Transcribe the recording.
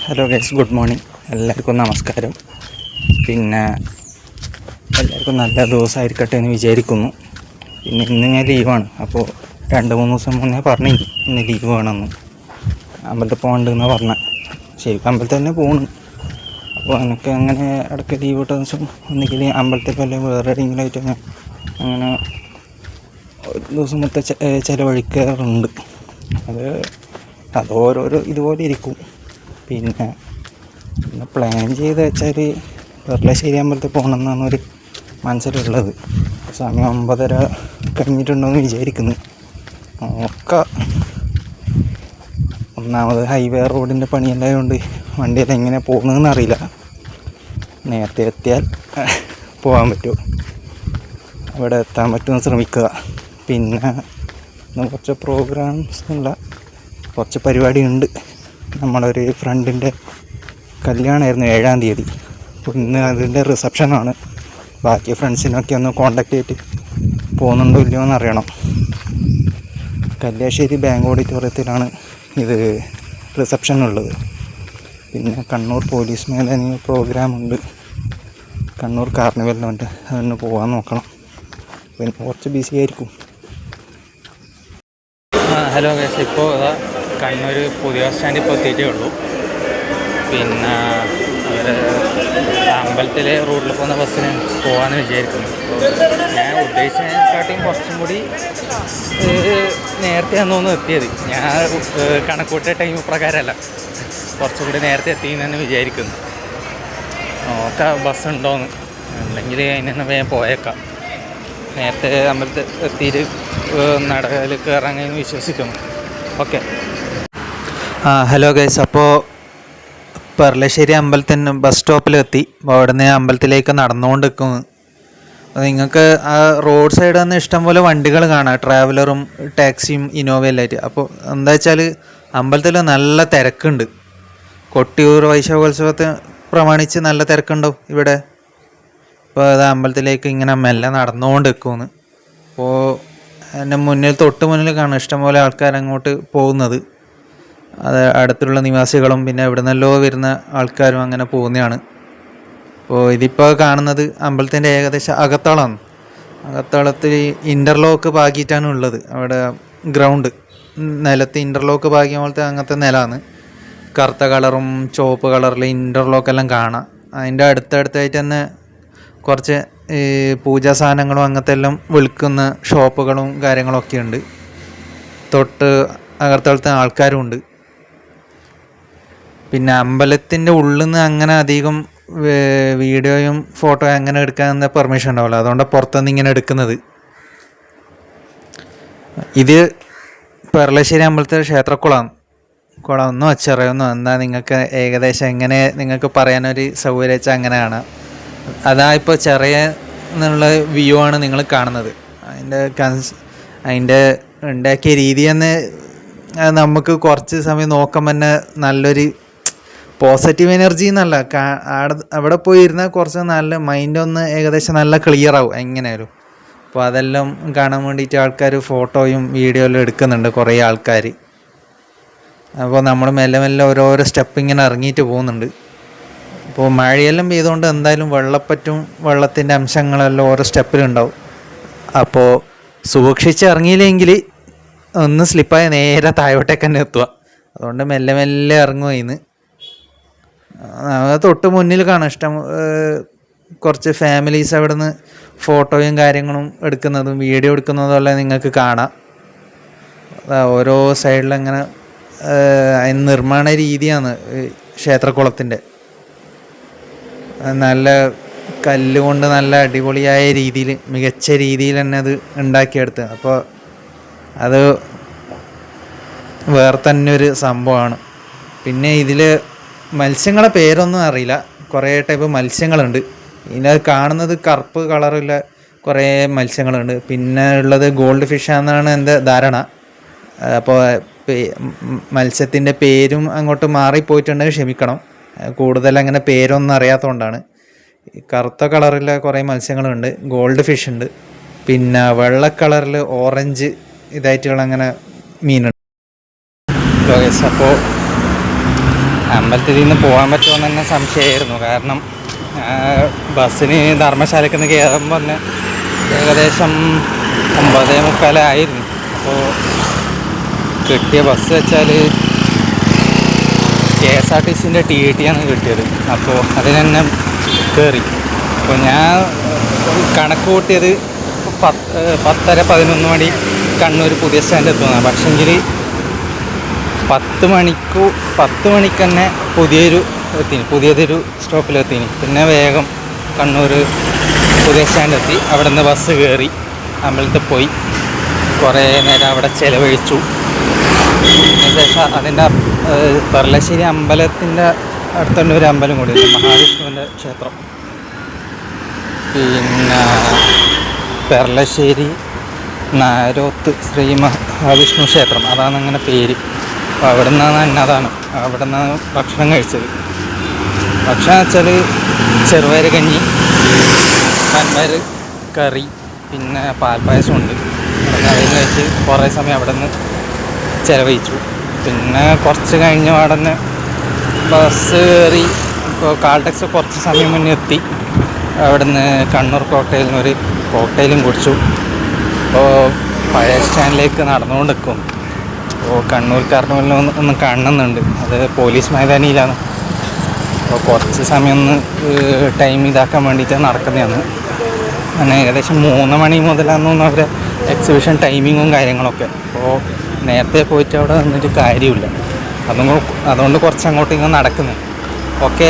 Hello guys, good morning. എല്ലാവർക്കും നമസ്കാരം. പിന്നെ എല്ലാവർക്കും നല്ല ദിവസമായിരിക്കട്ടെ എന്ന് വിചാരിക്കുന്നു. പിന്നെ ഇന്ന് ഞാൻ ലീവാണ്. അപ്പോൾ 2-3 ദിവസം മുന്നേ പറഞ്ഞു ഇന്ന് ലീവ് വേണമെന്ന്. അമ്പലത്തിൽ പോകണ്ടെന്ന് പറഞ്ഞ ശരിക്കും അമ്പലത്തിൽ തന്നെ പോകുന്നു. അപ്പോൾ എനിക്ക് അങ്ങനെ ഇടയ്ക്ക് ലീവ് കിട്ടുന്ന ദിവസം ഒന്നുകിൽ അമ്പലത്തിൽ പോലെ വേറെ എവിടെയെങ്കിലും ആയിട്ട് അങ്ങനെ ഒരു ദിവസം മൊത്തം ചിലവഴിക്കാറുണ്ട്. അത് ഓരോരോ ഇതുപോലെ ഇരിക്കും. പിന്നെ പ്ലാൻ ചെയ്ത് വെച്ചാൽ പെർളശ്ശേരി അമ്പലത്തിൽ പോകണം എന്നാണ് ഒരു മനസ്സിലുള്ളത്. സമയം 9:30 കഴിഞ്ഞിട്ടുണ്ടോയെന്ന് വിചാരിക്കുന്നു. നോക്കാം. ഒന്നാമത് ഹൈവേ റോഡിൻ്റെ പണിയുണ്ടായതുകൊണ്ട് വണ്ടിയെല്ലാം എങ്ങനെ പോകുന്നതെന്ന് അറിയില്ല. നേരത്തെ എത്തിയാൽ പോകാൻ പറ്റുമോ, അവിടെ എത്താൻ പറ്റുമെന്ന് ശ്രമിക്കുക. പിന്നെ കുറച്ച് പ്രോഗ്രാംസ് ഉള്ള കുറച്ച് പരിപാടിയുണ്ട്. നമ്മളൊരു ഫ്രണ്ടിൻ്റെ കല്യാണമായിരുന്നു 7-ാം തീയതി. അപ്പോൾ ഇന്ന് അതിൻ്റെ റിസപ്ഷനാണ്. ബാക്കി ഫ്രണ്ട്സിനൊക്കെ ഒന്ന് കോണ്ടാക്ട് ചെയ്തിട്ട് പോകുന്നുണ്ടോ ഇല്ലയോ എന്നറിയണം. കല്യാശ്ശേരി ബാങ്ക് ഓഡിറ്റോറിയത്തിലാണ് ഇത് റിസപ്ഷനുള്ളത്. പിന്നെ കണ്ണൂർ പോലീസ് മേധാവി പ്രോഗ്രാമുണ്ട്, കണ്ണൂർ കാർണിവലിനുണ്ട്. അതിന് പോകാൻ നോക്കണം. പിന്നെ കുറച്ച് ബിസി ആയിരിക്കും. ഹലോ ഗൈസ്, ഇപ്പോൾ കണ്ണൂർ പുതിയ സ്റ്റാൻഡിൽ ഇപ്പോൾ എത്തിയിട്ടേ ഉള്ളൂ. പിന്നെ അവർ അമ്പലത്തിലെ റൂട്ടിൽ പോകുന്ന ബസ്സിന് പോകാമെന്ന് വിചാരിക്കുന്നു. ഞാൻ ഉദ്ദേശിച്ചതിനെക്കാട്ടിയും കുറച്ചും കൂടി നേരത്തെയാണ് തോന്നുന്നു എത്തിയത്. ഞാൻ കണക്കൂട്ടിയ ടൈം പ്രകാരമല്ല, കുറച്ചും കൂടി നേരത്തെ എത്തിയെന്ന് വിചാരിക്കുന്നു. നോക്കാം ബസ് ഉണ്ടോയെന്ന്. ഉണ്ടെങ്കിൽ അതിന് വേഗം പോയേക്കാം. നേരത്തെ അമ്പലത്തിൽ എത്തിയിട്ട് നടയിൽ കയറാൻ കഴിഞ്ഞ് വിശ്വസിക്കുന്നു. ഓക്കെ. ഹലോ ഗൈസ്, അപ്പോൾ പെർളശ്ശേരി അമ്പലത്തിന് ബസ് സ്റ്റോപ്പിലെത്തി. അപ്പോൾ അവിടെ നിന്ന് അമ്പലത്തിലേക്ക് നടന്നുകൊണ്ട് നിൽക്കുന്നു. നിങ്ങൾക്ക് ആ റോഡ് സൈഡിൽ നിന്ന് ഇഷ്ടംപോലെ വണ്ടികൾ കാണാം, ട്രാവലറും ടാക്സിയും ഇന്നോവയിലായിട്ട്. അപ്പോൾ എന്താ വെച്ചാൽ അമ്പലത്തിൽ നല്ല തിരക്കുണ്ട്. കൊട്ടിയൂർ വൈശാഖോത്സവത്തെ പ്രമാണിച്ച് നല്ല തിരക്കുണ്ടാവും ഇവിടെ. അപ്പോൾ അത് അമ്പലത്തിലേക്ക് ഇങ്ങനെ മെല്ലെ നടന്നുകൊണ്ട് നിൽക്കുമെന്ന്. അപ്പോൾ എൻ്റെ മുന്നിൽ തൊട്ട് മുന്നിൽ കാണാം ഇഷ്ടംപോലെ ആൾക്കാർ അങ്ങോട്ട് പോകുന്നത്. അത് അടുത്തുള്ള നിവാസികളും പിന്നെ എവിടെ നിന്നല്ലോ വരുന്ന ആൾക്കാരും അങ്ങനെ പോകുന്നതാണ്. അപ്പോൾ ഇതിപ്പോൾ കാണുന്നത് അമ്പലത്തിൻ്റെ ഏകദേശം അകത്തളമാണ്. അകത്തളത്തിൽ ഇൻ്റർലോക്ക് പാകിയിട്ടാണ് ഉള്ളത്. അവിടെ ഗ്രൗണ്ട് നിലത്ത് ഇൻ്റർലോക്ക് പാകിയ പോലത്തെ അങ്ങനത്തെ നിലമാണ്. കറുത്ത കളറും ചുവപ്പ് കളറിൽ ഇൻ്റർലോക്കെല്ലാം കാണാം. അതിൻ്റെ അടുത്തടുത്തായിട്ട് തന്നെ കുറച്ച് പൂജാ സാധനങ്ങളും അങ്ങനത്തെ എല്ലാം വിൽക്കുന്ന ഷോപ്പുകളും കാര്യങ്ങളൊക്കെ ഉണ്ട്. തൊട്ട് അകത്തളത്തെ ആൾക്കാരും ഉണ്ട്. പിന്നെ അമ്പലത്തിൻ്റെ ഉള്ളിൽ നിന്ന് അങ്ങനെ അധികം വീഡിയോയും ഫോട്ടോയും അങ്ങനെ എടുക്കാൻ പെർമിഷൻ ഉണ്ടാവില്ല. അതുകൊണ്ട് പുറത്തുനിന്ന് ഇങ്ങനെ എടുക്കുന്നത്. ഇത് പെർളശ്ശേരി അമ്പലത്തെ ക്ഷേത്രക്കുളമാണ്. കുളം ഒന്നും അച്ചറിയൊന്നും എന്താ നിങ്ങൾക്ക് ഏകദേശം എങ്ങനെ നിങ്ങൾക്ക് പറയാനൊരു സൗകര്യം വെച്ചാൽ അങ്ങനെയാണ്. അതാ ഇപ്പോൾ ചെറിയ എന്നുള്ള വ്യൂ ആണ് നിങ്ങൾ കാണുന്നത്. അതിൻ്റെ ഉണ്ടാക്കിയ രീതി തന്നെ നമുക്ക് കുറച്ച് സമയം നോക്കുമ്പോൾ തന്നെ നല്ലൊരു പോസിറ്റീവ് എനർജി എന്നല്ല, അവിടെ പോയി ഇരുന്നാൽ കുറച്ച് നല്ല മൈൻഡൊന്ന് ഏകദേശം നല്ല ക്ലിയർ ആവും എങ്ങനെയായാലും. അപ്പോൾ അതെല്ലാം കാണാൻ വേണ്ടിയിട്ട് ആൾക്കാർ ഫോട്ടോയും വീഡിയോ എല്ലാം എടുക്കുന്നുണ്ട്, കുറേ ആൾക്കാർ. അപ്പോൾ നമ്മൾ മെല്ലെ മെല്ലെ ഓരോരോ സ്റ്റെപ്പ് ഇങ്ങനെ ഇറങ്ങിയിട്ട് പോകുന്നുണ്ട്. ഇപ്പോൾ മഴയെല്ലാം പെയ്തുകൊണ്ട് എന്തായാലും വെള്ളപ്പറ്റും വെള്ളത്തിൻ്റെ അംശങ്ങളെല്ലാം ഓരോ സ്റ്റെപ്പിലുണ്ടാവും. അപ്പോൾ സൂക്ഷിച്ച് ഇറങ്ങിയില്ലെങ്കിൽ ഒന്ന് സ്ലിപ്പായി നേരെ താഴോട്ടേക്ക് തന്നെ എത്തുക. അതുകൊണ്ട് മെല്ലെ മെല്ലെ ഇറങ്ങുക. ഇന്ന് തൊട്ട് മുന്നിൽ കാണാം കുറച്ച് ഫാമിലീസ് അവിടെ നിന്ന് ഫോട്ടോയും കാര്യങ്ങളും എടുക്കുന്നതും വീഡിയോ എടുക്കുന്നതും എല്ലാം നിങ്ങൾക്ക് കാണാം. ഓരോ സൈഡിലങ്ങനെ അതിന് നിർമ്മാണ രീതിയാണ് ക്ഷേത്രക്കുളത്തിൻ്റെ. നല്ല കല്ലുകൊണ്ട് നല്ല അടിപൊളിയായ രീതിയിൽ മികച്ച രീതിയിൽ തന്നെ അത് ഉണ്ടാക്കിയെടുത്ത്. അപ്പോൾ അത് വേറെ തന്നെ ഒരു സംഭവമാണ്. പിന്നെ ഇതിൽ മത്സ്യങ്ങളെ പേരൊന്നും അറിയില്ല, കുറേ ടൈപ്പ് മത്സ്യങ്ങളുണ്ട്. ഇതിനകത്ത് കാണുന്നത് കറുപ്പ് കളറുള്ള കുറേ മത്സ്യങ്ങളുണ്ട്. പിന്നെ ഉള്ളത് ഗോൾഡ് ഫിഷാണെന്നാണ് എൻ്റെ ധാരണ. അപ്പോൾ മത്സ്യത്തിൻ്റെ പേരും അങ്ങോട്ട് മാറിപ്പോയിട്ടുണ്ടെങ്കിൽ ക്ഷമിക്കണം, കൂടുതൽ അങ്ങനെ പേരൊന്നും അറിയാത്തതുകൊണ്ടാണ്. കറുത്ത കളറിൽ കുറേ മത്സ്യങ്ങളുണ്ട്, ഗോൾഡ് ഫിഷ് ഉണ്ട്, പിന്നെ വെള്ള കളറിൽ ഓറഞ്ച് ഇതായിട്ടുള്ള അങ്ങനെ മീനുണ്ട്. അപ്പോൾ അമ്പലത്തിൽ നിന്ന് പോകാൻ പറ്റുമെന്ന് തന്നെ സംശയമായിരുന്നു. കാരണം ബസ്സിന് ധർമ്മശാലയ്ക്ക് നിന്ന് കയറുമ്പോൾ തന്നെ ഏകദേശം 9:45 അപ്പോൾ കിട്ടിയ ബസ് വെച്ചാൽ KSRTCൻ്റെ TT ആണ് കിട്ടിയത്. അപ്പോൾ അതിന് തന്നെ കയറി. അപ്പോൾ ഞാൻ കണക്ക് കൂട്ടിയത് 10:30-11 മണി കണ്ണൂർ പുതിയ സ്റ്റാൻഡ് എത്തുന്നതാണ്. പക്ഷെങ്കിൽ 10 മണിക്ക് തന്നെ പുതിയതൊരു സ്റ്റോപ്പിലെത്തിന്. പിന്നെ വേഗം കണ്ണൂർ പുതിയ സ്റ്റാൻഡെത്തി. അവിടെ നിന്ന് ബസ് കയറി അമ്പലത്തിൽ പോയി കുറേ നേരം അവിടെ ചിലവഴിച്ചു. അതിനുശേഷം അതിൻ്റെ പെർളശ്ശേരി അമ്പലത്തിൻ്റെ അടുത്തുള്ള ഒരു അമ്പലം കൂടിയുണ്ട്, മഹാവിഷ്ണുവിൻ്റെ ക്ഷേത്രം. പിന്നെ പെർളശ്ശേരി നാരോത്ത് ശ്രീ മഹാവിഷ്ണു ക്ഷേത്രം, അതാണ് അങ്ങനെ പേര്. അപ്പോൾ അവിടെ നിന്നാണ് അന്നദാനം, അവിടെ നിന്നാണ് ഭക്ഷണം കഴിച്ചത്. ഭക്ഷണം വെച്ചാൽ ചെറുപയർ കഞ്ഞി, വൻപയർ കറി, പിന്നെ പാൽപ്പായസം ഉണ്ട്. അതിന് കഴിച്ച് കുറേ സമയം അവിടെ നിന്ന് ചിലവഴിച്ചു. പിന്നെ കുറച്ച് കഴിഞ്ഞ പാടന്നെ ബസ് കയറി. ഇപ്പോൾ കാൾടെക്സ് കുറച്ച് സമയം മുന്നേ എത്തി. അവിടെ നിന്ന് കണ്ണൂർ കോക്ടെയിലിന് ഒരു കോക്ടെയിലും കുടിച്ചു. അപ്പോൾ പഴയ സ്റ്റാൻഡിലേക്ക് നടന്നുകൊണ്ട് നിൽക്കും. അപ്പോൾ കണ്ണൂർ കാർണിവലിൽ ഒന്ന് കാണുന്നുണ്ട്, അത് പോലീസ് മൈതാനിയിലാണ്. അപ്പോൾ കുറച്ച് സമയം ഒന്ന് ടൈം ഇതാക്കാൻ വേണ്ടിയിട്ട് നടക്കുന്നതാണ്. അങ്ങനെ ഏകദേശം 3 മണി മുതലാണെന്ന് അവരെ എക്സിബിഷൻ ടൈമിങ്ങും കാര്യങ്ങളൊക്കെ. അപ്പോൾ നേരത്തെ പോയിട്ട് അവിടെ നിന്നിട്ട് കാര്യമില്ല. അതുകൊണ്ട് കുറച്ച് അങ്ങോട്ടും ഇങ്ങോട്ട് നടക്കുന്നു. ഓക്കെ.